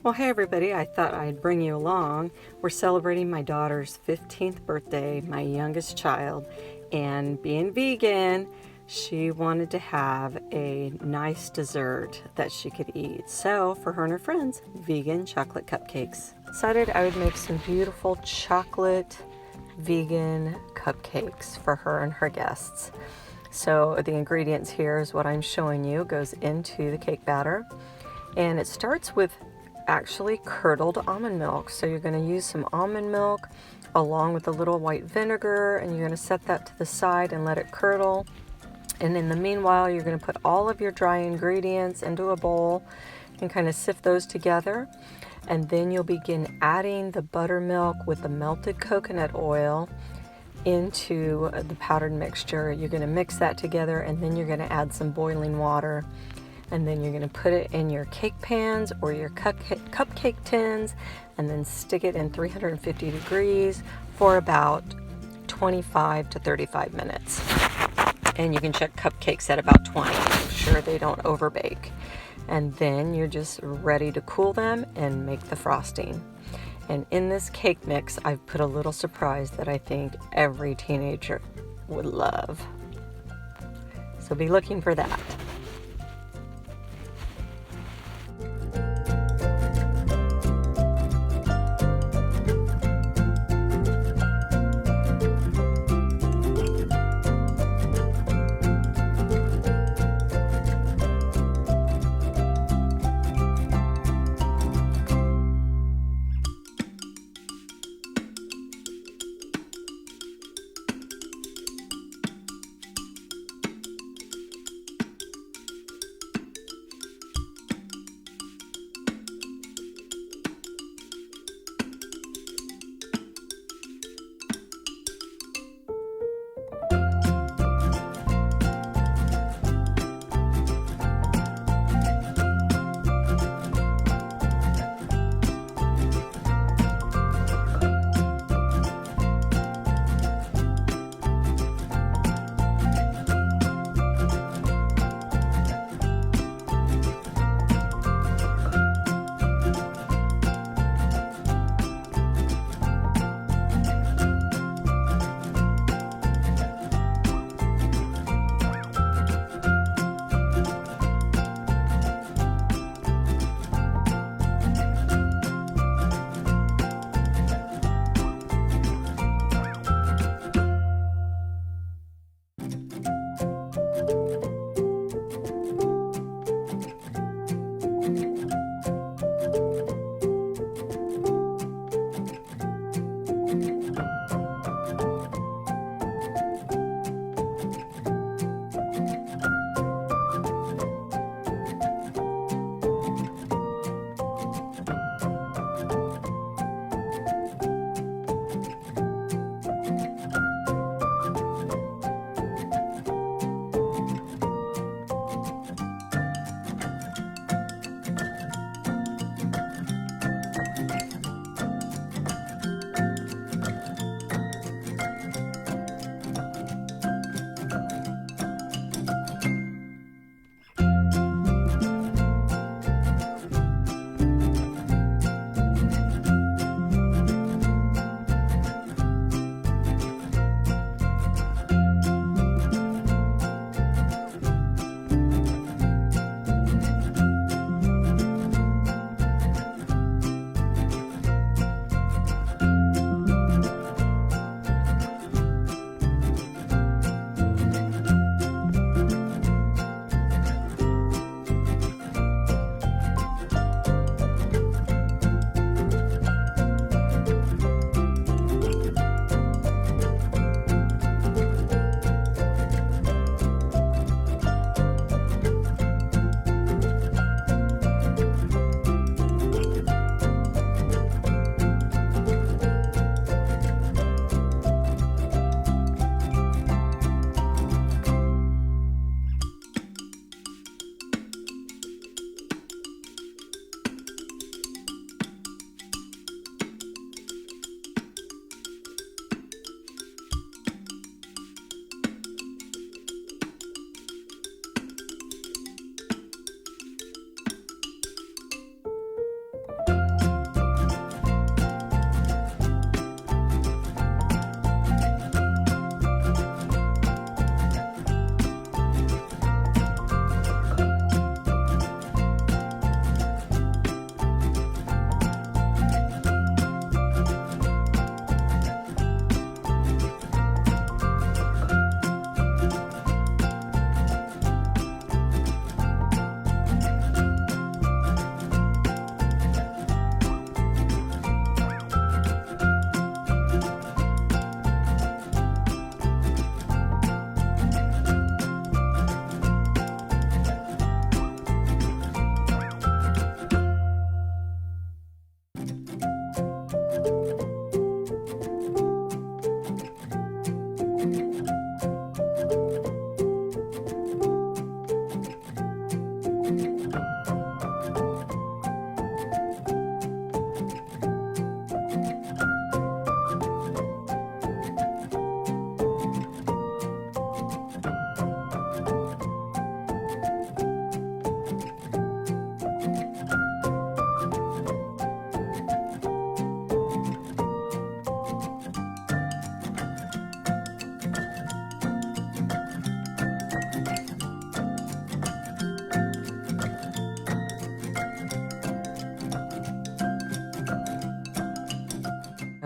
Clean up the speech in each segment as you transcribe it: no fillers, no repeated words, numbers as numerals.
Well, hey everybody, I thought I'd bring you along. We're celebrating my daughter's 15th birthday, my youngest child, and being vegan, she wanted to have a nice dessert that she could eat. So, for her and her friends, vegan chocolate cupcakes. Decided I would make some beautiful chocolate vegan cupcakes for her and her guests. So, the ingredients here is what I'm showing you, goes into the cake batter. And it starts with actually curdled almond milk. So you're going to use some almond milk along with a little white vinegar, and you're going to set that to the side and let it curdle. And in the meanwhile, you're going to put all of your dry ingredients into a bowl and kind of sift those together. And then you'll begin adding the buttermilk with the melted coconut oil into the powdered mixture. You're going to mix that together, and then you're going to add some boiling water. And then you're going to put it in your cake pans or your cupcake tins, and then stick it in 350 degrees for about 25 to 35 minutes. And you can check cupcakes at about 20. Make sure they don't overbake. And then you're just ready to cool them and make the frosting. And in this cake mix, I've put a little surprise that I think every teenager would love. So be looking for that.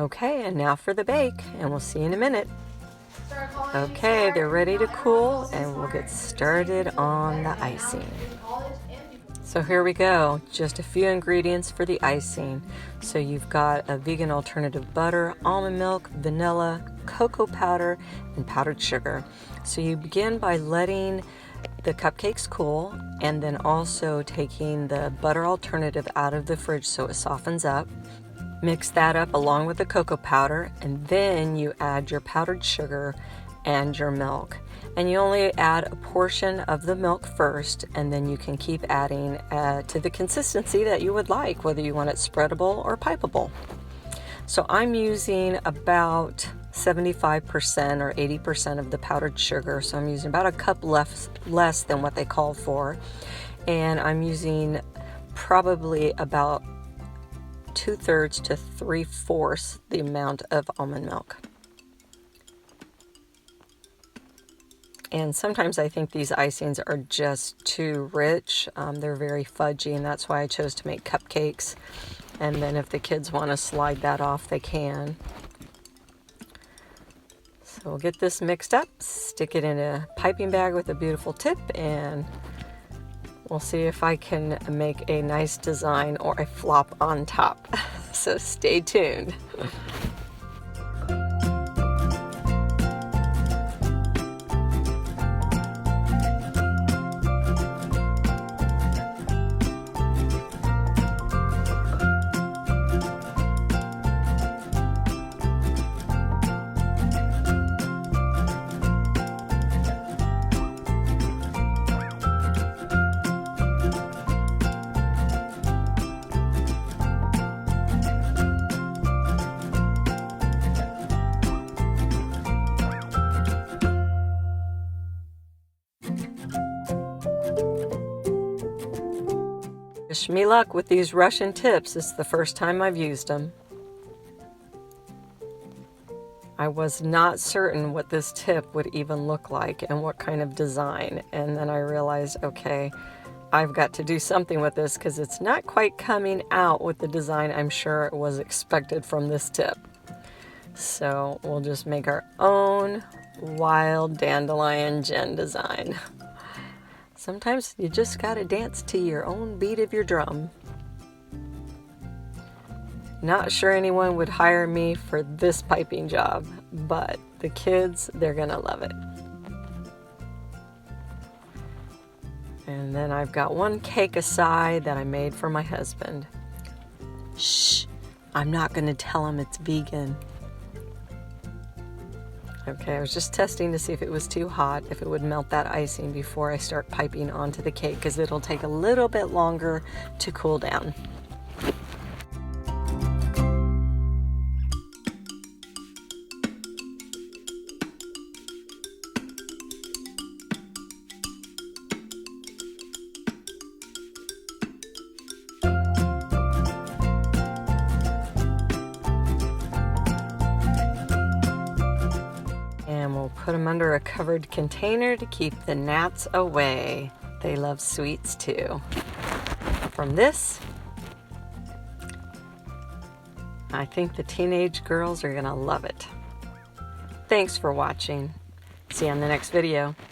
Okay, and now for the bake, and we'll see you in a minute. Okay, they're ready to cool, and we'll get started on the icing. So here we go, just a few ingredients for the icing. So you've got a vegan alternative butter, almond milk, vanilla, cocoa powder, and powdered sugar. So you begin by letting the cupcakes cool, and then also taking the butter alternative out of the fridge so it softens up. Mix that up along with the cocoa powder, and then you add your powdered sugar and your milk. And you only add a portion of the milk first, and then you can keep adding to the consistency that you would like, whether you want it spreadable or pipeable. So I'm using about 75% or 80% of the powdered sugar, so I'm using about a cup less than what they called for, and I'm using probably about 2/3 to 3/4 the amount of almond milk. And sometimes I think these icings are just too rich. They're very fudgy, and that's why I chose to make cupcakes. And then if the kids want to slide that off, they can. So we'll get this mixed up, stick it in a piping bag with a beautiful tip, and we'll see if I can make a nice design or a flop on top. So stay tuned. Wish me luck with these Russian tips. It's the first time I've used them. I was not certain what this tip would even look like and what kind of design. And then I realized, okay, I've got to do something with this because it's not quite coming out with the design I'm sure it was expected from this tip. So we'll just make our own wild dandelion gin design. Sometimes you just gotta dance to your own beat of your drum. Not sure anyone would hire me for this piping job, but the kids, they're gonna love it. And then I've got one cake aside that I made for my husband. Shh, I'm not gonna tell him it's vegan. Okay, I was just testing to see if it was too hot, if it would melt that icing before I start piping onto the cake, because it'll take a little bit longer to cool down. And we'll put them under a covered container to keep the gnats away. They love sweets too. From this, I think the teenage girls are gonna love it. Thanks for watching. See you on the next video.